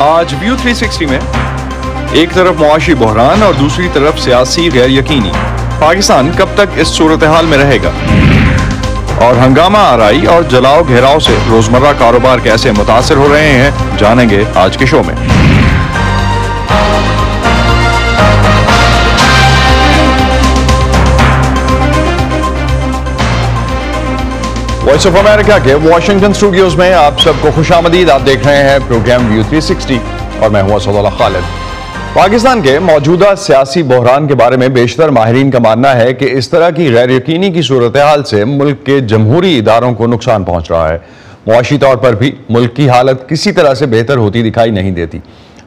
आज व्यू 360 में एक तरफ मुआशी बहरान और दूसरी तरफ सियासी गैर यकीनी। पाकिस्तान कब तक इस सूरत हाल में रहेगा और हंगामा आराई और जलाओ घेराव से रोजमर्रा कारोबार कैसे मुतासर हो रहे हैं, जानेंगे आज के शो में। वॉइस ऑफ अमेरिका के वॉशिंगटन स्टूडियोज में आप सबको खुशामदीद। आप देख रहे हैं प्रोग्राम व्यू 360 और मैं हूं असदुल्लाह खालिद। पाकिस्तान के मौजूदा सियासी बहरान के बारे में बेशतर माहिरीन का मानना है कि इस तरह की गैर यकीनी की सूरत हाल से मुल्क के जमहूरी इदारों को नुकसान पहुंच रहा है। मुआशी तौर पर भी मुल्क की हालत किसी तरह से बेहतर होती दिखाई नहीं देती।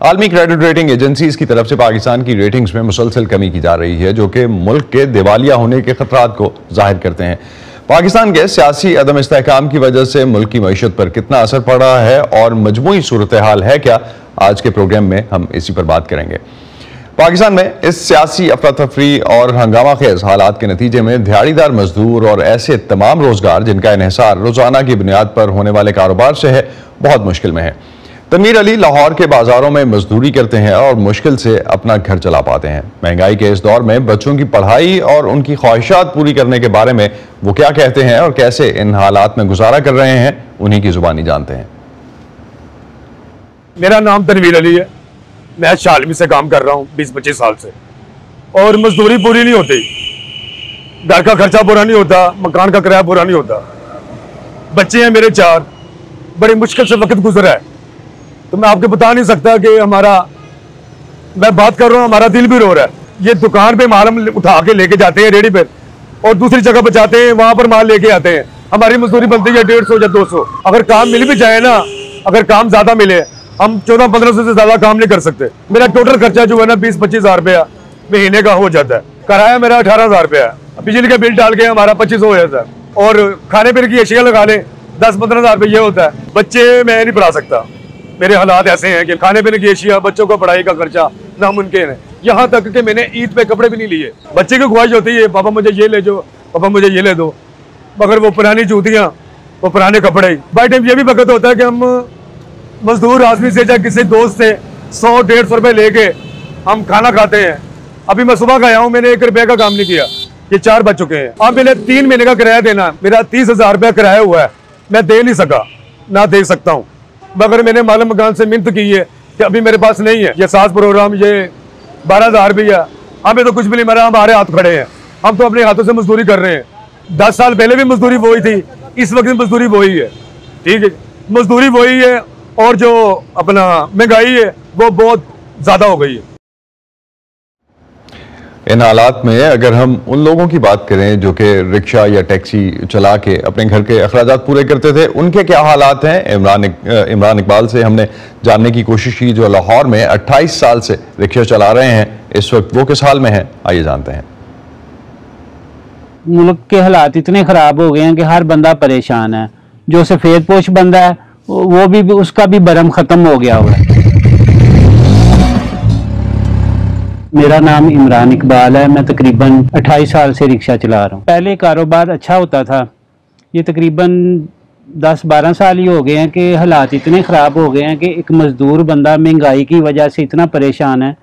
आलमी क्रेडिट रेटिंग एजेंसीज की तरफ से पाकिस्तान की रेटिंग्स में मुसलसल कमी की जा रही है, जो कि मुल्क के दिवालिया होने के खतरात को जाहिर करते हैं। पाकिस्तान के सियासी अदम इस्तेहकाम की वजह से मुल्क की मईशत पर कितना असर पड़ रहा है और मजमूई सूरत हाल है क्या, आज के प्रोग्राम में हम इसी पर बात करेंगे। पाकिस्तान में इस सियासी अफरा तफरी और हंगामा खेज हालात के नतीजे में दिहाड़ीदार मजदूर और ऐसे तमाम रोजगार जिनका इन्हिसार रोजाना की बुनियाद पर होने वाले कारोबार से है, बहुत मुश्किल में है। तनवीर अली लाहौर के बाजारों में मजदूरी करते हैं और मुश्किल से अपना घर चला पाते हैं। महंगाई के इस दौर में बच्चों की पढ़ाई और उनकी ख्वाहिशात पूरी करने के बारे में वो क्या कहते हैं और कैसे इन हालात में गुजारा कर रहे हैं, उन्हीं की जुबानी जानते हैं। मेरा नाम तनवीर अली है। मैं शालमी से काम कर रहा हूँ 20-25 साल से, और मजदूरी पूरी नहीं होती, घर का खर्चा पूरा नहीं होता, मकान का किराया पूरा नहीं होता। बच्चे हैं मेरे 4, बड़ी मुश्किल से वक्त गुजरा है। तो मैं आपको बता नहीं सकता कि मैं बात कर रहा हूँ, हमारा दिल भी रो रहा है। ये दुकान पे माल हम उठा के लेके जाते हैं रेडी पे, और दूसरी जगह पे जाते हैं, वहां पर माल लेके आते हैं। हमारी मजदूरी बनती है 150 या 200। अगर काम मिल भी जाए ना, अगर काम ज्यादा मिले, हम 1400-1500 से ज्यादा काम नहीं कर सकते। मेरा टोटल खर्चा जो है ना 20-25 हज़ार रुपया महीने का हो जाता है। किराया मेरा 18 हज़ार रुपया है। बिजली का बिल डाल के हमारा 2500 हो जाता है, और खाने पीने की अशिया लगा ले 10-15 हज़ार रुपये होता है। बच्चे मैं नहीं पढ़ा सकता, मेरे हालात ऐसे हैं कि खाने पीने की अशिया, बच्चों को पढ़ाई का खर्चा नामुमकिन है। यहाँ तक कि मैंने ईद पे कपड़े भी नहीं लिए। बच्चे की ख्वाहिश होती है, पापा मुझे ये ले दो, पापा मुझे ये ले दो, मगर वो पुरानी जूतियाँ, वो पुराने कपड़े। बाई टाइम ये भी वक्त होता है कि हम मजदूर आदमी से या किसी दोस्त से 100-150 रुपये लेके हम खाना खाते हैं। अभी मैं सुबह गया हूँ, मैंने 1 रुपये का काम नहीं किया, ये 4 बज चुके हैं। अब मैंने 3 महीने का किराया देना, मेरा 30 हज़ार रुपया किराया हुआ है, मैं दे नहीं सका, ना दे सकता हूँ। मगर मैंने मालम मकान से मिन्नत की है कि अभी मेरे पास नहीं है, ये 7 प्रोग्राम, ये 12 हज़ार रुपया, हमें तो कुछ भी नहीं मिला, हमारे हाथ खड़े हैं। हम तो अपने हाथों से मजदूरी कर रहे हैं। 10 साल पहले भी मजदूरी वही थी, इस वक्त भी मजदूरी वही है। ठीक है, मजदूरी वही है, और जो अपना महंगाई है वो बहुत ज्यादा हो गई है। इन हालात में अगर हम उन लोगों की बात करें जो कि रिक्शा या टैक्सी चला के अपने घर के अखराजात पूरे करते थे, उनके क्या हालात हैं, इमरान इकबाल से हमने जानने की कोशिश की, जो लाहौर में 28 साल से रिक्शा चला रहे हैं। इस वक्त वो किस हाल में हैं, आइए जानते हैं। मुल्क के हालात इतने ख़राब हो गए हैं कि हर बंदा परेशान है। जो सफ़ेद पोश बंदा है वो भी उसका भी बरम ख़त्म हो गया हुआ है। मेरा नाम इमरान इकबाल है। मैं तकरीबन 28 साल से रिक्शा चला रहा हूँ। पहले कारोबार अच्छा होता था, ये तकरीबन 10-12 साल ही हो गए हैं कि हालात इतने ख़राब हो गए हैं कि एक मज़दूर बंदा महंगाई की वजह से इतना परेशान है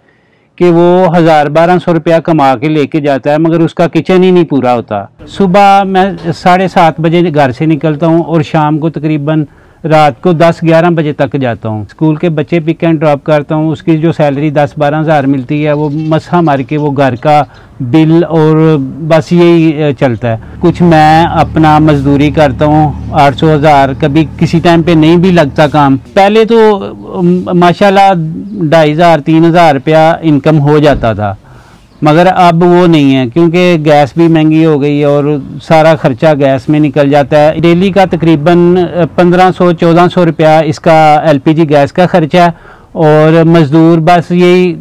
कि वो 1000-1200 रुपया कमा के लेके जाता है, मगर उसका किचन ही नहीं पूरा होता। सुबह मैं 7:30 बजे घर से निकलता हूँ और शाम को तकरीबन रात को 10-11 बजे तक जाता हूँ। स्कूल के बच्चे पिक एंड ड्रॉप करता हूँ। उसकी जो सैलरी 10-12 हज़ार मिलती है, वो मसा मार के वो घर का बिल और बस यही चलता है। कुछ मैं अपना मजदूरी करता हूँ 800-1000, कभी किसी टाइम पे नहीं भी लगता काम। पहले तो माशाल्लाह 2500-3000 रुपया इनकम हो जाता था, मगर अब वो नहीं है, क्योंकि गैस भी महंगी हो गई है और सारा खर्चा गैस में निकल जाता है। डेली का तकरीबन 1500-1400 रुपया इसका LPG गैस का खर्चा है, और मज़दूर बस यही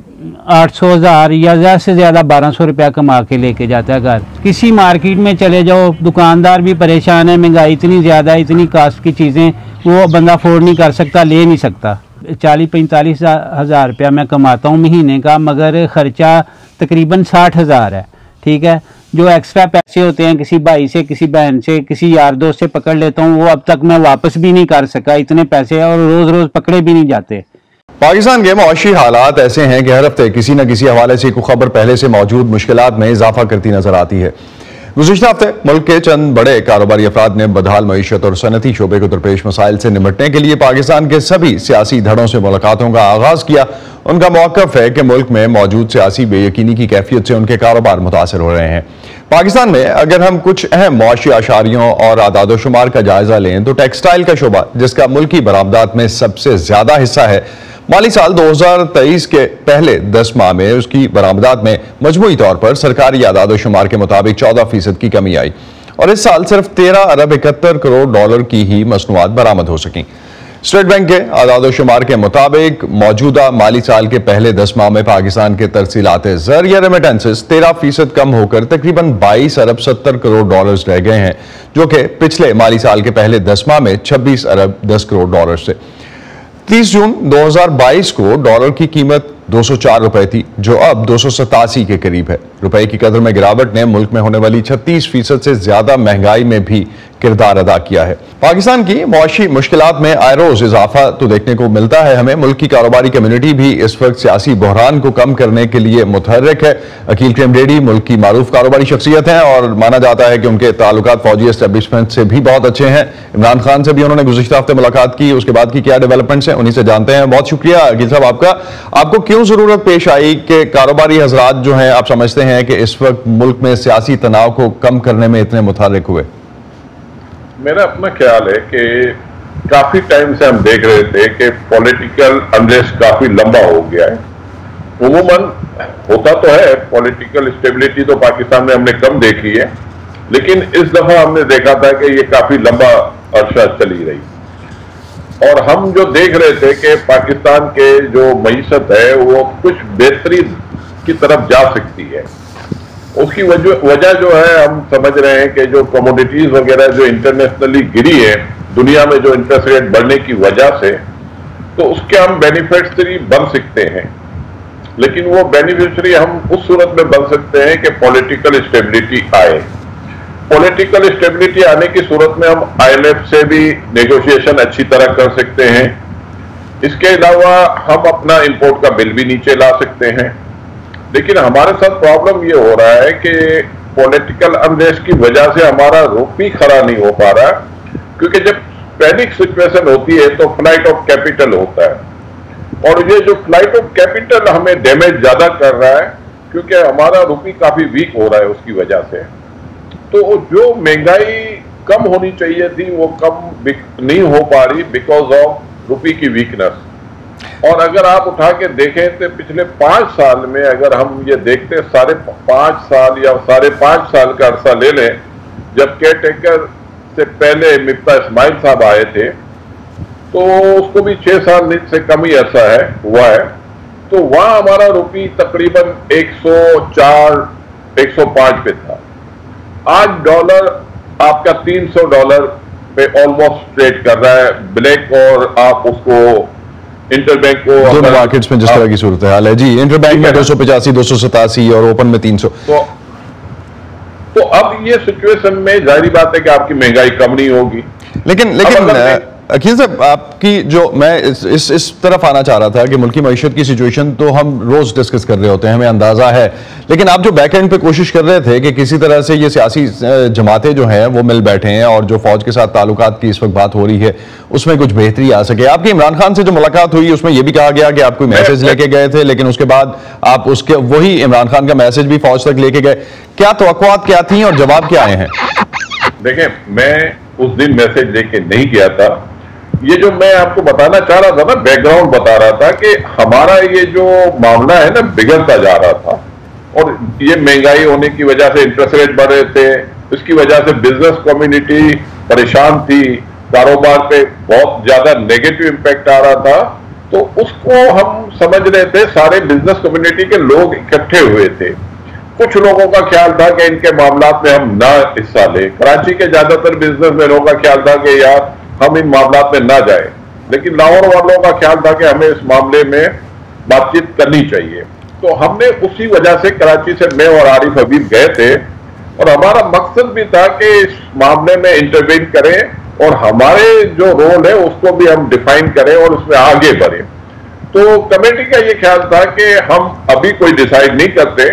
800-1000 या ज़्यादा से ज़्यादा 1200 रुपया कमा के लेके जाता है घर। किसी मार्केट में चले जाओ, दुकानदार भी परेशान है, महंगाई इतनी ज़्यादा है, इतनी कास्ट की चीज़ें वो बंदा अफोर्ड नहीं कर सकता, ले नहीं सकता। 40-45 हज़ार रुपया मैं कमाता हूँ महीने का, मगर ख़र्चा तकरीबन 60 हज़ार है। ठीक है, जो एक्स्ट्रा पैसे होते हैं किसी भाई से, किसी बहन से, किसी यार दोस्त से पकड़ लेता हूँ, वो अब तक मैं वापस भी नहीं कर सका, इतने पैसे, और रोज़ रोज़ पकड़े भी नहीं जाते। पाकिस्तान के मौशी हालात ऐसे हैं कि हर हफ्ते किसी न किसी हवाले से कोई खबर पहले से मौजूद मुश्किलात में इजाफा करती नजर आती है। गुज़िश्ता हफ्ते मुल्क के चंद बड़े कारोबारी अफराद ने बदहाल मईशत और सनती शोबे को दरपेश मसाइल से निपटने के लिए पाकिस्तान के सभी सियासी धड़ों से मुलाकातों का आगाज किया। उनका मौक़िफ़ है कि मुल्क में मौजूद सियासी बेयकीनी की कैफियत से उनके कारोबार मुतासर हो रहे हैं। पाकिस्तान में अगर हम कुछ अहम मौशी आशारियों और आदादोशुमार का जायजा लें तो टेक्सटाइल का शोबा, जिसका मुल्की बरामदात में सबसे ज्यादा हिस्सा है, माली साल 2023 के पहले 10 माह में उसकी बरामदात में मजमूई तौर पर सरकारी आदादोशुमार के मुताबिक 14% की कमी आई और इस साल सिर्फ 13 अरब 71 करोड़ डॉलर की ही मसनूआत बरामद हो सकी। स्टेट बैंक के आदादोशुमार के मुताबिक मौजूदा माली साल के पहले 10 माह में पाकिस्तान के तरसीलात ज़र या रेमिटेंसेस 13% कम होकर तकरीबन 22 अरब 70 करोड़ डॉलर रह गए हैं, जो कि पिछले माली साल के पहले 10 माह में 26 अरब 10 करोड़ डॉलर से। 30 जून 2022 को डॉलर की कीमत 204 रुपए थी, जो अब 287 के करीब है। रुपए की कदर में गिरावट ने मुल्क में होने वाली 36% से ज्यादा महंगाई में भी किरदार अदा किया है। पाकिस्तान की मौशी मुश्किलात में आए रोज इजाफा तो देखने को मिलता है हमें। मुल्क की कारोबारी कम्युनिटी भी इस वक्त सियासी बहरान को कम करने के लिए मुतहर्रिक है। अकील क्रेमडेडी मुल्क की मारूफ कारोबारी शख्सियत हैं और माना जाता है कि उनके ताल्लुकात फौजी एस्टेब्लिशमेंट से भी बहुत अच्छे हैं। इमरान खान से भी उन्होंने गुज़िश्ता हफ्ते मुलाकात की, उसके बाद की क्या डेवलपमेंट्स हैं उन्हीं से जानते हैं। बहुत शुक्रिया अकील साहब आपको क्यों जरूरत पेश आई कि कारोबारी हजरात जो हैं आप समझते हैं कि इस वक्त मुल्क में सियासी तनाव को कम करने में इतने मुतहर्रिक हुए? मेरा अपना ख्याल है कि काफी टाइम से हम देख रहे थे कि पॉलिटिकल अनरेस्ट काफी लंबा हो गया है। उमूमन होता तो है, पॉलिटिकल स्टेबिलिटी तो पाकिस्तान में हमने कम देखी है, लेकिन इस दफा हमने देखा था कि ये काफी लंबा अरसा चली रही और हम जो देख रहे थे कि पाकिस्तान के जो मईशत है वो कुछ बेहतरी की तरफ जा सकती है। उसकी वजह जो है हम समझ रहे हैं कि जो कमोडिटीज वगैरह जो इंटरनेशनली गिरी है दुनिया में, जो इंटरेस्ट रेट बढ़ने की वजह से, तो उसके हम बेनिफिशियरी बन सकते हैं। लेकिन वो बेनिफिशियरी हम उस सूरत में बन सकते हैं कि पॉलिटिकल स्टेबिलिटी आए। पॉलिटिकल स्टेबिलिटी आने की सूरत में हम IMF से भी नेगोशिएशन अच्छी तरह कर सकते हैं। इसके अलावा हम अपना इंपोर्ट का बिल भी नीचे ला सकते हैं। लेकिन हमारे साथ प्रॉब्लम ये हो रहा है कि पॉलिटिकल अनरेस्ट की वजह से हमारा रुपया खड़ा नहीं हो पा रहा, क्योंकि जब पैनिक सिचुएशन होती है तो फ्लाइट ऑफ कैपिटल होता है और ये जो फ्लाइट ऑफ कैपिटल हमें डैमेज ज्यादा कर रहा है, क्योंकि हमारा रुपया काफी वीक हो रहा है उसकी वजह से। तो जो महंगाई कम होनी चाहिए थी वो कम नहीं हो पा रही बिकॉज ऑफ रुपये की वीकनेस। और अगर आप उठा के देखें तो पिछले 5 साल में अगर हम ये देखते 5.5 साल या 5.5 साल का अरसा ले लें, जब केयर टेकर से पहले मिफ्ता इस्माइल साहब आए थे तो उसको भी 6 साल से कम ही अरसा हुआ है, तो वहां हमारा रुपया तकरीबन 104 105 पे था। आज डॉलर आपका $300 पे ऑलमोस्ट ट्रेड कर रहा है ब्लैक, और आप उसको इंटरबैंक को दोनों मार्केट्स में जिस तरह की सूरत हाल है जी, इंटरबैंक में 285 287 और ओपन में 300। तो अब ये सिचुएशन में जाहिर बात है कि आपकी महंगाई कम नहीं होगी। लेकिन अखिल साहब आपकी जो मैं इस तरफ आना चाह रहा था कि मुल्की मईशत की सिचुएशन तो हम रोज डिस्कस कर रहे होते हैं, हमें अंदाजा है, लेकिन आप जो बैक एंड पे कोशिश कर रहे थे कि किसी तरह से ये सियासी जमातें जो हैं वो मिल बैठे हैं और जो फौज के साथ ताल्लुकात की इस वक्त बात हो रही है उसमें कुछ बेहतरी आ सके। आपकी इमरान खान से जो मुलाकात हुई उसमें यह भी कहा गया कि आप कोई मैसेज लेके गए थे, लेकिन उसके बाद आप उसके वही इमरान खान का मैसेज भी फौज तक लेके गए। क्या तवक्कुआत क्या थी और जवाब क्या आए हैं? देखें, मैं उस दिन मैसेज लेके नहीं गया था। ये जो मैं आपको बताना चाह रहा था ना, बैकग्राउंड बता रहा था कि हमारा ये जो मामला है ना बिगड़ता जा रहा था और ये महंगाई होने की वजह से इंटरेस्ट रेट बढ़ रहे थे, इसकी वजह से बिजनेस कम्युनिटी परेशान थी, कारोबार पे बहुत ज्यादा नेगेटिव इम्पैक्ट आ रहा था। तो उसको हम समझ रहे थे, सारे बिजनेस कम्युनिटी के लोग इकट्ठे हुए थे। कुछ लोगों का ख्याल था कि इनके मामलात में हम ना हिस्सा लें। कराची के ज्यादातर बिजनेसमैनों का ख्याल था कि यार हम इन मामलात में ना जाए, लेकिन लाहौर वालों का ख्याल था कि हमें इस मामले में बातचीत करनी चाहिए। तो हमने उसी वजह से कराची से मैं और आरिफ हबीब गए थे और हमारा मकसद भी था कि इस मामले में इंटरवीन करें और हमारे जो रोल है उसको भी हम डिफाइन करें और उसमें आगे बढ़े। तो कमेटी का ये ख्याल था कि हम अभी कोई डिसाइड नहीं करते,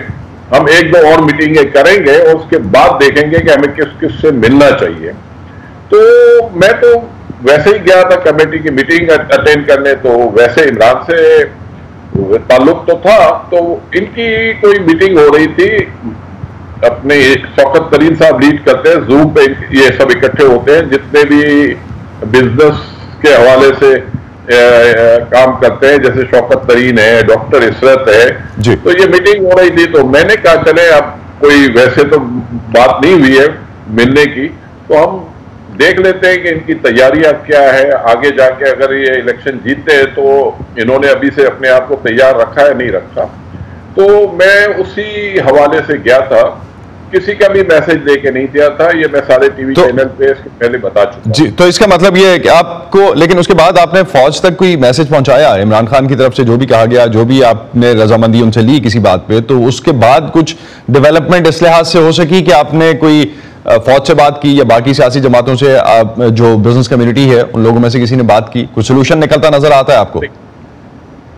हम एक दो और मीटिंगें करेंगे और उसके बाद देखेंगे कि हमें किस किस से मिलना चाहिए। तो मैं तो वैसे ही गया था कमेटी की मीटिंग अटेंड करने, तो वैसे इमरान से ताल्लुक तो था, तो इनकी कोई मीटिंग हो रही थी, अपने शौकत तरीन साहब लीड करते हैं, जूम पे ये सब इकट्ठे होते हैं जितने भी बिजनेस के हवाले से काम करते हैं, जैसे शौकत तरीन है, डॉक्टर इशरत है। तो ये मीटिंग हो रही थी, तो मैंने कहा चले अब कोई वैसे तो बात नहीं हुई है मिलने की, तो हम देख लेते हैं कि इनकी तैयारियां क्या है, आगे जाके अगर ये इलेक्शन जीतते हैं तो इन्होंने अभी से अपने आप को तैयार रखा है नहीं रखा। तो मैं उसी हवाले से गया था, किसी का भी मैसेज लेके नहीं दिया था, ये मैं सारे टीवी चैनल पे पहले बता चुका जी। तो इसका मतलब ये है कि आपको, लेकिन उसके बाद आपने फौज तक कोई मैसेज पहुंचाया इमरान खान की तरफ से, जो भी कहा गया, जो भी आपने रजामंदी उनसे ली किसी बात पे, तो उसके बाद कुछ डेवलपमेंट इस लिहाज से हो सकी कि आपने कोई फौज से बात की या बाकी सियासी जमातों से, जो बिजनेस कम्युनिटी है उन लोगों में से किसी ने बात की, कुछ सोल्यूशन निकलता नजर आता है आपको?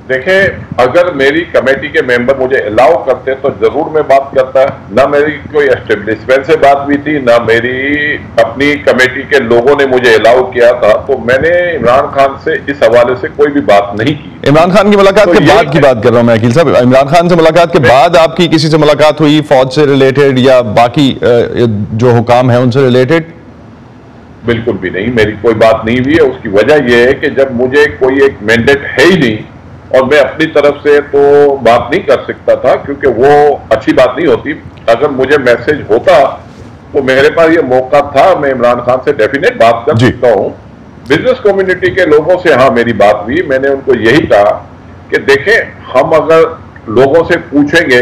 देखें, अगर मेरी कमेटी के मेंबर मुझे अलाउ करते तो जरूर मैं बात करता। ना मेरी कोई एस्टेब्लिशमेंट से बात हुई थी, ना मेरी अपनी कमेटी के लोगों ने मुझे अलाउ किया था, तो मैंने इमरान खान से इस हवाले से कोई भी बात नहीं की। इमरान खान की मुलाकात तो के बाद की बात कर रहा हूं मैं अकील साहब, इमरान खान से मुलाकात के बाद आपकी किसी से मुलाकात हुई फौज से रिलेटेड या बाकी जो हुकाम है उनसे रिलेटेड? बिल्कुल भी नहीं, मेरी कोई बात नहीं हुई है। उसकी वजह यह है कि जब मुझे कोई एक मैंडेट है ही नहीं और मैं अपनी तरफ से तो बात नहीं कर सकता था, क्योंकि वो अच्छी बात नहीं होती। अगर मुझे मैसेज होता तो मेरे पास ये मौका था, मैं इमरान खान से डेफिनेट बात कर सकता हूँ। बिजनेस कम्युनिटी के लोगों से हाँ मेरी बात हुई, मैंने उनको यही कहा कि देखें, हम अगर लोगों से पूछेंगे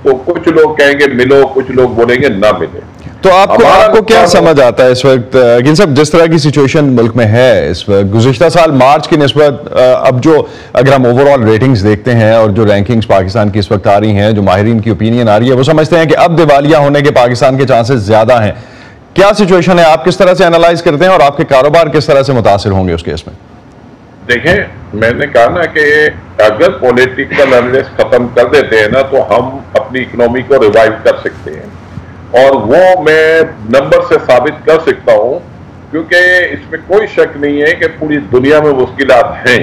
तो कुछ लोग कहेंगे मिलो, कुछ लोग बोलेंगे ना मिले। तो आपको क्या समझ आता है इस वक्त गिल साहब, जिस तरह की सिचुएशन मुल्क में है इस वक्त, गुज़िश्ता साल मार्च की निस्बत अब जो, अगर हम ओवरऑल रेटिंग्स देखते हैं और जो रैंकिंग्स पाकिस्तान की इस वक्त आ रही हैं, जो माहिरीन की ओपिनियन आ रही है, वो समझते हैं कि अब दिवालिया होने के पाकिस्तान के चांसेस ज्यादा हैं। क्या सिचुएशन है, आप किस तरह से एनालाइज करते हैं और आपके कारोबार किस तरह से मुतासिर होंगे उस केस में? देखें, मैंने कहा ना कि अगर पॉलिटिकल अनरेस्ट खत्म कर देते हैं ना, तो हम अपनी इकोनॉमी को रिवाइव कर सकते हैं, और वो मैं नंबर से साबित कर सकता हूं, क्योंकि इसमें कोई शक नहीं है कि पूरी दुनिया में मुश्किलात हैं,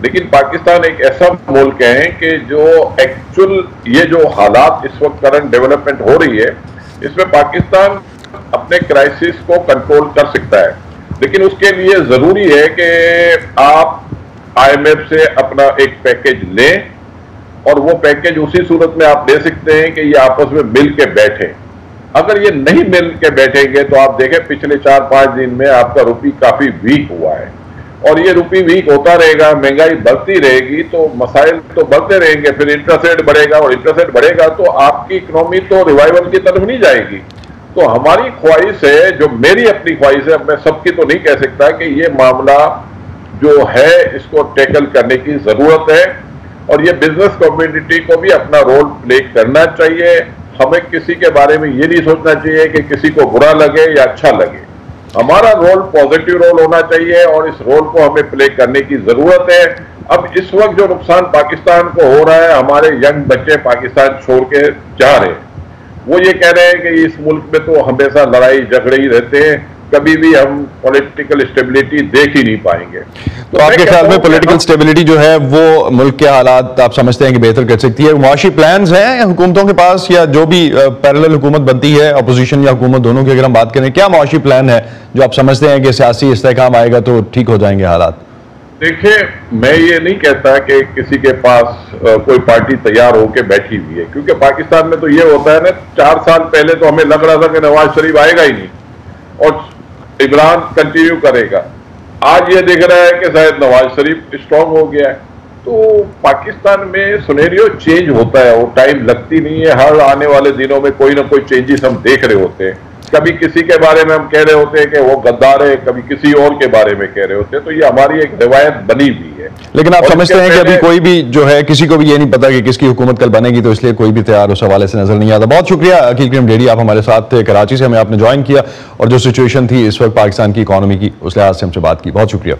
लेकिन पाकिस्तान एक ऐसा मुल्क है कि जो एक्चुअल ये जो हालात इस वक्त करंट डेवलपमेंट हो रही है, इसमें पाकिस्तान अपने क्राइसिस को कंट्रोल कर सकता है। लेकिन उसके लिए जरूरी है कि आप IMF से अपना एक पैकेज लें, और वो पैकेज उसी सूरत में आप ले सकते हैं कि ये आपस में मिल के बैठे। अगर ये नहीं मिल के बैठेंगे तो आप देखें पिछले 4-5 दिन में आपका रुपी काफी वीक हुआ है, और ये रुपी वीक होता रहेगा, महंगाई बढ़ती रहेगी, तो मसाइल तो बढ़ते रहेंगे, फिर इंटरेस्ट रेट बढ़ेगा, और इंटरेस्ट रेट बढ़ेगा तो आपकी इकोनॉमी तो रिवाइवल की तरफ नहीं जाएगी। तो हमारी ख्वाहिश है, जो मेरी अपनी ख्वाहिश है, मैं सबकी तो नहीं कह सकता, कि ये मामला जो है इसको टैकल करने की जरूरत है, और ये बिजनेस कम्युनिटी को भी अपना रोल प्ले करना चाहिए। हमें किसी के बारे में ये नहीं सोचना चाहिए कि किसी को बुरा लगे या अच्छा लगे। हमारा रोल पॉजिटिव रोल होना चाहिए, और इस रोल को हमें प्ले करने की जरूरत है। अब इस वक्त जो नुकसान पाकिस्तान को हो रहा है, हमारे यंग बच्चे पाकिस्तान छोड़ के जा रहे हैं, वो ये कह रहे हैं कि इस मुल्क में तो हमेशा लड़ाई झगड़े ही रहते हैं, कभी भी हम पॉलिटिकल स्टेबिलिटी देख ही नहीं पाएंगे। तो आपके ख्याल में पॉलिटिकल स्टेबिलिटी जो है वो मुल्क के हालात आप समझते हैं कि बेहतर कर सकती है? मुआशी प्लान्स हैं हुकूमतों के पास, या जो भी पैरेलल हुकूमत बनती है, अपोजिशन या हुकूमत दोनों की अगर हम बात करें, क्या मुआशी प्लान है जो आप समझते हैं कि सियासी इस्तेहकाम आएगा तो ठीक हो जाएंगे हालात? देखिए, मैं ये नहीं कहता कि किसी के पास कोई पार्टी तैयार होकर बैठी हुई है, क्योंकि पाकिस्तान में तो ये होता है ना, 4 साल पहले तो हमें लग रहा था कि नवाज शरीफ आएगा ही नहीं और इमरान कंटिन्यू करेगा। आज ये दिख रहा है कि शायद नवाज शरीफ स्ट्रांग हो गया है। तो पाकिस्तान में सिनेरियो चेंज होता है, वो टाइम लगती नहीं है। हर आने वाले दिनों में कोई ना कोई चेंजेस हम देख रहे होते हैं। कभी किसी के बारे में हम कह रहे होते हैं कि वो गद्दार है, कभी किसी और के बारे में कह रहे होते हैं। तो ये हमारी एक रिवायत बनी हुई है। लेकिन आप समझते हैं कि अभी कोई भी जो है, किसी को भी ये नहीं पता कि किसकी हुकूमत कल बनेगी, तो इसलिए कोई भी तैयार उस हवाले से नजर नहीं आता। बहुत शुक्रिया अकील करीम डेडी, आप हमारे साथ थे कराची से, हमें आपने ज्वाइन किया और जो सिचुएशन थी इस वक्त पाकिस्तान की इकोनॉमी की, उस लिहाज से हमसे बात की। बहुत शुक्रिया।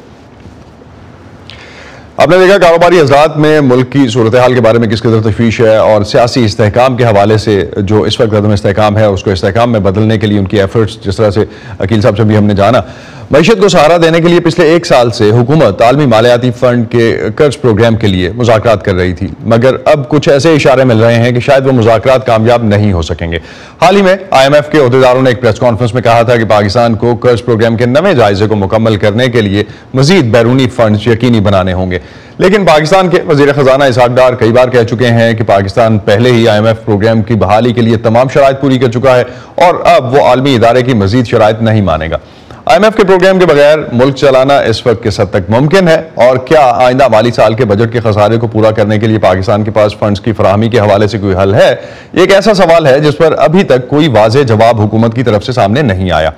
आपने देखा कारोबारी हजरात में मुल्क की सूरत हाल के बारे में किस कदर तशवीश है और सियासी इस्तेहकाम के हवाले से जो इस वक्त अदम इस्तेहकाम है उसको इस्तेहकाम में बदलने के लिए उनकी एफर्ट्स, जिस तरह से अकील साहब से भी हमने जाना, मईशत को सहारा देने के लिए पिछले 1 साल से हुकूमत आलमी मालियाती फंड के कर्ज प्रोग्राम के लिए मुज़ाकरात कर रही थी, मगर अब कुछ ऐसे इशारे मिल रहे हैं कि शायद वो मुज़ाकरात कामयाब नहीं हो सकेंगे। हाल ही में IMF के अहदेदारों ने एक प्रेस कॉन्फ्रेंस में कहा था कि पाकिस्तान को कर्ज प्रोग्राम के नए जायजे को मुकम्मल करने के लिए मजीद बैरूनी फंड यकीनी बनाने होंगे, लेकिन पाकिस्तान के वज़ीर ख़जाना इसहाक डार कई बार कह चुके हैं कि पाकिस्तान पहले ही IMF प्रोग्राम की बहाली के लिए तमाम शराइत पूरी कर चुका है और अब वो आलमी इदारे की मजीद शराइत नहीं मानेगा। IMF के प्रोग्राम के बगैर मुल्क चलाना इस वक्त किस हद तक मुमकिन है और क्या आइंदा माली साल के बजट के खसारे को पूरा करने के लिए पाकिस्तान के पास फंड्स की फराहमी के हवाले से कोई हल है? एक ऐसा सवाल है जिस पर अभी तक कोई वाज़ेह जवाब हुकूमत की तरफ से सामने नहीं आया।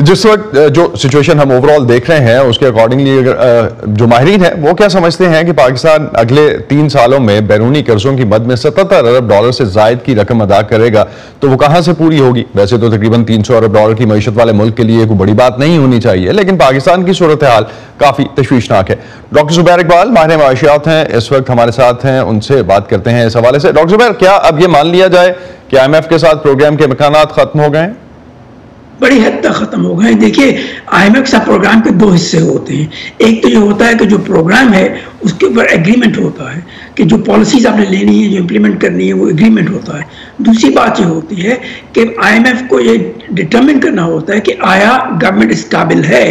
जिस वक्त जो सिचुएशन हम ओवरऑल देख रहे हैं उसके अकॉर्डिंगली अगर जो माहिरीन है वो क्या समझते हैं कि पाकिस्तान अगले 3 सालों में बैरूनी कर्जों की मद में 77 अरब डॉलर से जायद की रकम अदा करेगा तो वो कहां से पूरी होगी? वैसे तो तकरीबन 300 अरब डॉलर की मईशत वाले मुल्क के लिए कोई बड़ी बात नहीं होनी चाहिए, लेकिन पाकिस्तान की सूरत हाल काफी तशवीशनाक है। डॉक्टर जुबैर इकबाल माहिर माशियात हैं, इस वक्त हमारे साथ हैं, उनसे बात करते हैं इस हवाले से। डॉक्टर जुबैर, क्या अब ये मान लिया जाए कि IMF के साथ प्रोग्राम के इम्कानात खत्म हो गए हैं? बड़ी हद तक खत्म हो गए। देखिए, IMF का प्रोग्राम के 2 हिस्से होते हैं। एक तो ये होता है कि जो प्रोग्राम है उसके ऊपर एग्रीमेंट होता है कि जो पॉलिसीज आपने लेनी है, जो इम्प्लीमेंट करनी है, वो एग्रीमेंट होता है। दूसरी बात ये होती है कि IMF को ये डिटरमिन करना होता है कि आया गवर्नमेंट इस काबिल है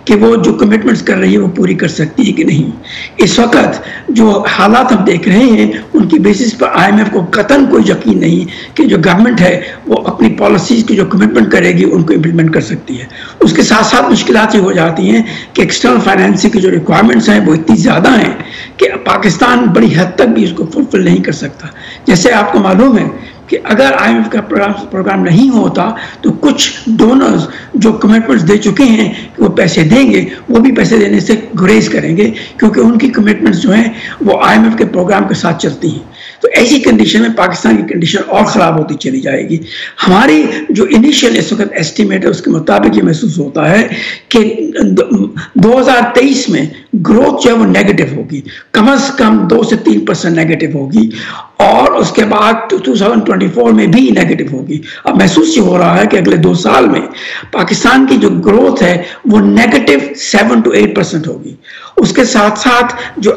कि वो जो कमिटमेंट्स कर रही है वो पूरी कर सकती है कि नहीं। इस वक्त जो हालात हम देख रहे हैं उनकी बेसिस पर IMF को कतन कोई यकीन नहीं कि जो गवर्नमेंट है वो अपनी पॉलिसीज की जो कमिटमेंट करेगी उनको इम्प्लीमेंट कर सकती है। उसके साथ साथ मुश्किलात ये हो जाती हैं कि एक्सटर्नल फाइनेंसिंग की जो रिक्वायरमेंट्स हैं वो इतनी ज़्यादा हैं कि पाकिस्तान बड़ी हद तक भी उसको फुलफिल नहीं कर सकता। जैसे आपको मालूम है कि अगर IMF का प्रोग्राम नहीं होता तो कुछ डोनर्स जो कमिटमेंट्स दे चुके हैं कि वो पैसे देंगे, वो भी पैसे देने से गुरेज करेंगे क्योंकि उनकी कमिटमेंट्स जो हैं वो IMF के प्रोग्राम के साथ चलती हैं। तो ऐसी कंडीशन में पाकिस्तान की कंडीशन और ख़राब होती चली जाएगी। हमारी जो इनिशियल इस वक्त एस्टिमेट है उसके मुताबिक ये महसूस होता है कि 2023 में ग्रोथ जो है वो नेगेटिव होगी, कम से कम 2 से 3% नेगेटिव होगी और उसके बाद 2024 में भी नेगेटिव होगी। अब महसूस ये हो रहा है कि अगले 2 साल में पाकिस्तान की जो ग्रोथ है वो नेगेटिव 7 to 8% होगी। उसके साथ साथ जो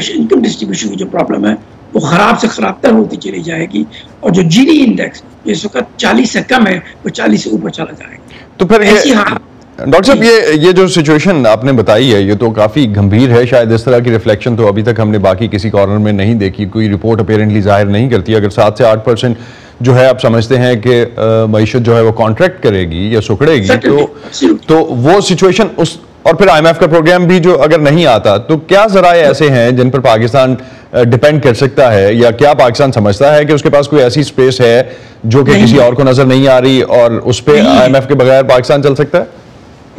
इनकम डिस्ट्रीब्यूशन की जो प्रॉब्लम है वो खराब से खराब तर होती चली जाएगी और जो GD इंडेक्स इस वक्त 40 से कम है वो 40 से ऊपर चला जाएगा। तो फिर ऐसी डॉक्टर साहब ये जो सिचुएशन आपने बताई है ये तो काफ़ी गंभीर है। शायद इस तरह की रिफ्लेक्शन तो अभी तक हमने बाकी किसी कॉर्नर में नहीं देखी, कोई रिपोर्ट अपेरेंटली जाहिर नहीं करती। अगर 7 से 8% जो है आप समझते हैं कि मईशत जो है वो कॉन्ट्रैक्ट करेगी या सुखड़ेगी तो वो सिचुएशन उस और फिर IMF का प्रोग्राम भी जो अगर नहीं आता तो क्या ज़राए ऐसे हैं जिन पर पाकिस्तान डिपेंड कर सकता है, या क्या पाकिस्तान समझता है कि उसके पास कोई ऐसी स्पेस है जो कि किसी और को नजर नहीं आ रही और उस पर IMF के बगैर पाकिस्तान चल सकता है?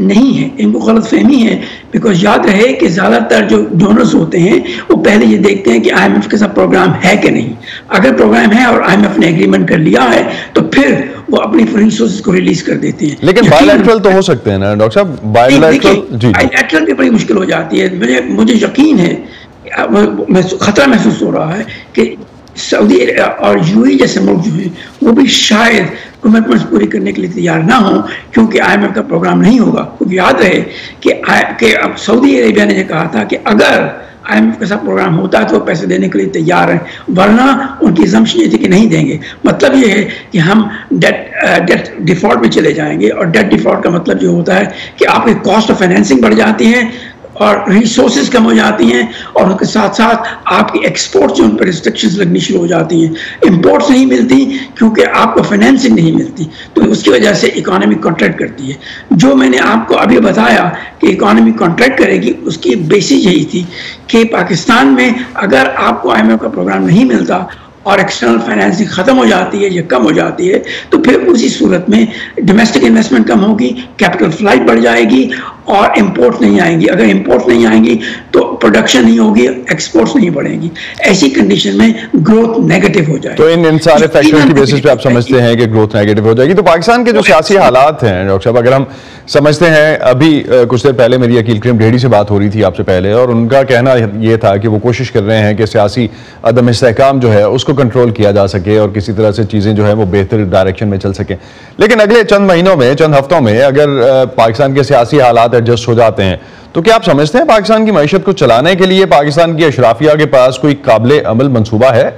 नहीं है, इनको गलत फहमी है। बिकॉज याद रहे कि ज़्यादातर जो डोनर्स होते हैं वो पहले ये देखते हैं कि IMF के साथ प्रोग्राम है कि नहीं। अगर प्रोग्राम है और IMF ने एग्रीमेंट कर लिया है तो फिर वो अपनी रिसोर्सेज को रिलीज कर देते हैं। लेकिन बायलैटरल तो हो सकते हैं ना डॉक्टर साहब? बायलैटरल की बड़ी मुश्किल हो जाती है। मुझे यकीन है, खतरा महसूस हो रहा है कि सऊदी और UAE जैसे मुल्क जो हैं वो भी शायद कमिटमेंट्स पूरी करने के लिए तैयार ना हो क्योंकि IMF का प्रोग्राम नहीं होगा। क्योंकि याद रहे कि अब सऊदी अरेबिया ने कहा था कि अगर IMF के साथ प्रोग्राम होता है तो वो पैसे देने के लिए तैयार हैं, वरना उनकी assumption ये थी कि नहीं देंगे। मतलब ये है कि हम डेट डिफॉल्ट में चले जाएंगे और डेट डिफॉल्ट का मतलब ये होता है कि आपकी कॉस्ट ऑफ फाइनेंसिंग बढ़ जाती है और रिसोर्सेज कम हो जाती हैं और उसके साथ साथ आपकी एक्सपोर्ट जो उन पर रिस्ट्रिक्शंस लगनी शुरू हो जाती हैं। इंपोर्ट्स नहीं मिलती क्योंकि आपको फाइनेंसिंग नहीं मिलती, तो उसकी वजह से इकोनॉमी कॉन्ट्रैक्ट करती है। जो मैंने आपको अभी बताया कि इकोनॉमी कॉन्ट्रैक्ट करेगी उसकी बेसिस यही थी कि पाकिस्तान में अगर आपको IMF का प्रोग्राम नहीं मिलता और एक्सटर्नल फाइनेंसिंग ख़त्म हो जाती है या कम हो जाती है तो फिर उसी सूरत में डोमेस्टिक इन्वेस्टमेंट कम होगी, कैपिटल फ्लाइट बढ़ जाएगी और इंपोर्ट नहीं आएंगी। अगर इंपोर्ट नहीं आएंगी तो प्रोडक्शन नहीं होगी, एक्सपोर्ट्स नहीं बढ़ेंगी। ऐसी कंडीशन में ग्रोथ नेगेटिव हो जाएगी। तो इन सारे फैक्टर्स की बेसिस पे आप समझते हैं कि ग्रोथ नेगेटिव हो जाएगी। तो पाकिस्तान के जो सियासी हालात हैं डॉक्टर साहब, अगर हम समझते हैं, अभी कुछ देर पहले मेरी अकील करीम ढेड़ी से बात हो रही थी आपसे पहले, और उनका कहना ये था कि वो कोशिश कर रहे हैं कि सियासी अदम इस्तेहकाम जो है उसको कंट्रोल किया जा सके और किसी तरह से चीज़ें जो है वो बेहतर डायरेक्शन में चल सकें। लेकिन अगले चंद महीनों में, चंद हफ्तों में अगर पाकिस्तान के सियासी हालात एडजस्ट हो जाते हैं तो क्या आप समझते हैं पाकिस्तान की मईशत को चलाने के लिए पाकिस्तान की अशराफिया के पास कोई काबिल अमल मंसूबा है?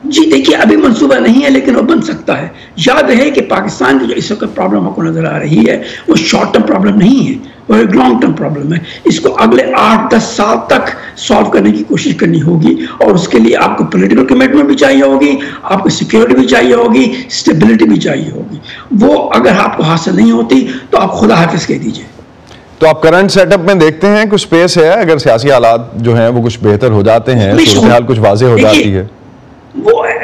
जी देखिए, अभी मंसूबा नहीं है लेकिन वो बन सकता है। याद रहे कि पाकिस्तान की जो इस वक्त प्रॉब्लम आपको नजर आ रही है वो शॉर्ट टर्म प्रॉब्लम नहीं है, वो एक लॉन्ग टर्म प्रॉब्लम है। इसको अगले 8-10 साल तक सॉल्व करने की कोशिश करनी होगी और उसके लिए आपको पॉलिटिकल कमिटमेंट भी चाहिए होगी, आपको सिक्योरिटी भी चाहिए होगी, स्टेबिलिटी भी चाहिए होगी। वो अगर आपको हासिल नहीं होती तो आप खुदा हाफिज कह दीजिए। तो आप करंट सेटअप में देखते हैं कुछ स्पेस है, अगर सियासी हालात जो हैं वो कुछ बेहतर हो जाते हैं, सूरत हाल कुछ वाज़ेह हो जाती है?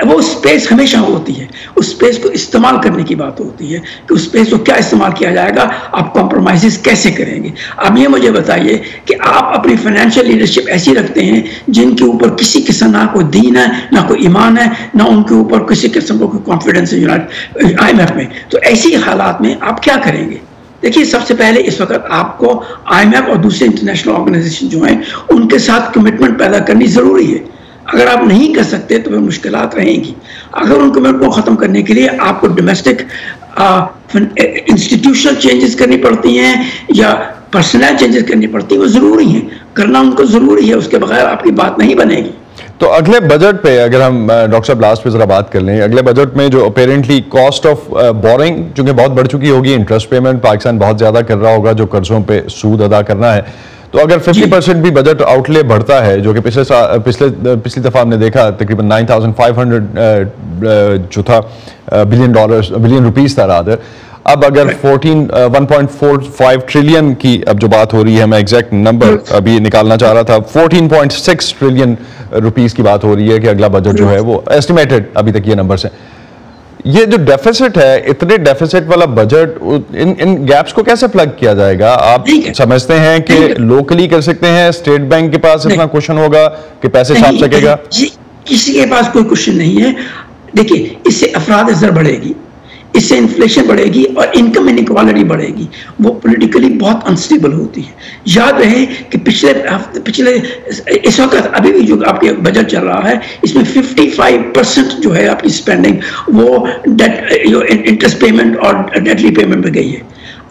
वो स्पेस हमेशा होती है, उस स्पेस को इस्तेमाल करने की बात होती है कि उस स्पेस को क्या इस्तेमाल किया जाएगा, आप कॉम्प्रोमाइज़ कैसे करेंगे। अब ये मुझे बताइए कि आप अपनी फाइनेंशियल लीडरशिप ऐसी रखते हैं जिनके ऊपर किसी किस्म ना कोई दीन है, ना कोई ईमान है, ना उनके ऊपर किसी किस्म का कोई कॉन्फिडेंस है IMF में। तो ऐसी हालात में आप क्या करेंगे? देखिए, सबसे पहले इस वक्त आपको IMF और दूसरे इंटरनेशनल ऑर्गेनाइजेशन जो हैं उनके साथ कमिटमेंट पैदा करनी ज़रूरी है। अगर आप नहीं कर सकते तो वे मुश्किलात रहेंगी। अगर उन कमिटमेंट को ख़त्म करने के लिए आपको डोमेस्टिक इंस्टीट्यूशनल चेंजेस करनी पड़ती हैं या पर्सनल चेंजेस करनी पड़ती हैं, वो ज़रूरी हैं, करना उनको ज़रूरी है, उसके बगैर आपकी बात नहीं बनेगी। तो अगले बजट पे अगर हम डॉक्टर साहब लास्ट पे जरा बात कर लें, अगले बजट में जो अपेरेंटली कॉस्ट ऑफ बोरिंग चूंकि बहुत बढ़ चुकी होगी, इंटरेस्ट पेमेंट पाकिस्तान बहुत ज़्यादा कर रहा होगा जो कर्जों पे सूद अदा करना है, तो अगर 50% भी बजट आउटले बढ़ता है, जो कि पिछली दफ़ा हमने देखा तकरीबन 9,500 जो था बिलियन रुपीज़ था रादर, अब अगर 1.45 ट्रिलियन की अब जो बात हो रही है, मैं एग्जैक्ट नंबर अभी निकालना चाह रहा था, 14.6 ट्रिलियन रुपीस की बात हो रही है कि अगला बजट जो है वो एस्टिमेटेड अभी तक ये नंबर है। ये जो डेफिसिट है, इतने डेफिसिट वाला बजट, इन गैप्स को कैसे प्लग किया जाएगा? आप समझते हैं कि लोकली कर सकते हैं, स्टेट बैंक के पास इतना क्वेश्चन होगा कि पैसे छाप सकेगा? किसी के पास कोई क्वेश्चन नहीं है। देखिए, इससे अफराद अज़र बढ़ेगी, इससे इन्फ्लेशन बढ़ेगी और इनकम इनइक्वालिटी बढ़ेगी। वो पॉलिटिकली बहुत अनस्टेबल होती है। याद रहे कि पिछले इस वक्त अभी भी जो आपके बजट चल रहा है, इसमें 55% जो है आपकी स्पेंडिंग वो डेट इंटरेस्ट पेमेंट और डेट रीपेमेंट में गई है।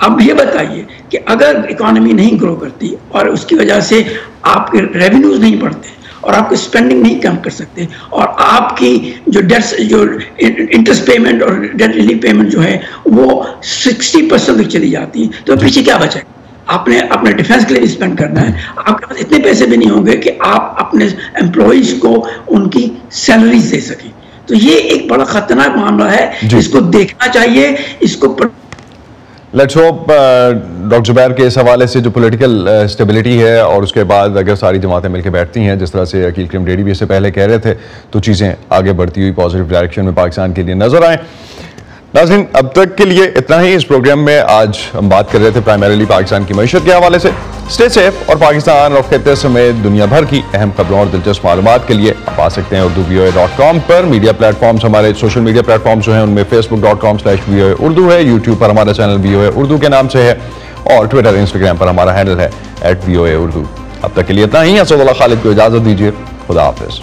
अब ये बताइए कि अगर इकोनॉमी नहीं ग्रो करती और उसकी वजह से आपके रेवेन्यूज नहीं बढ़ते और आपको स्पेंडिंग नहीं कम कर सकते और आपकी जो डेट्स जो इंटरेस्ट पेमेंट और डेट रिलीफ पेमेंट जो है वो 60% तक चली जाती है, तो पीछे क्या बचा? आपने अपने डिफेंस के लिए स्पेंड करना है, आपके पास इतने पैसे भी नहीं होंगे कि आप अपने एम्प्लॉयज को उनकी सैलरीज दे सकें। तो ये एक बड़ा खतरनाक मामला है, इसको देखना चाहिए। इसको लेट्स होप डॉक्टर जुबैर के इस हवाले से जो पॉलिटिकल स्टेबिलिटी है और उसके बाद अगर सारी जमातें मिलकर बैठती हैं, जिस तरह से अकील करीम ढेड़ी भी इससे पहले कह रहे थे, तो चीज़ें आगे बढ़ती हुई पॉजिटिव डायरेक्शन में पाकिस्तान के लिए नजर आएँ। नाज़रीन, अब तक के लिए इतना ही। इस प्रोग्राम में आज हम बात कर रहे थे प्राइमरीली पाकिस्तान की मईशत के हवाले से। स्टे सेफ और पाकिस्तान और खित्ते समेत दुनिया भर की अहम खबरों और दिलचस्प मालूमात के लिए आप आ सकते हैं urduvoa.com पर। मीडिया प्लेटफॉर्म्स, हमारे सोशल मीडिया प्लेटफॉर्म्स जो हैं उनमें facebook.com/VOA उर्दू है, यूट्यूब पर हमारा चैनल VOA उर्दू के नाम से है और ट्विटर इंस्टाग्राम पर हमारा हैंडल है @VOA उर्दू। अब तक के लिए इतना ही। असदुल्लाह खालिद को इजाज़त दीजिए। खुदा हाफिज़।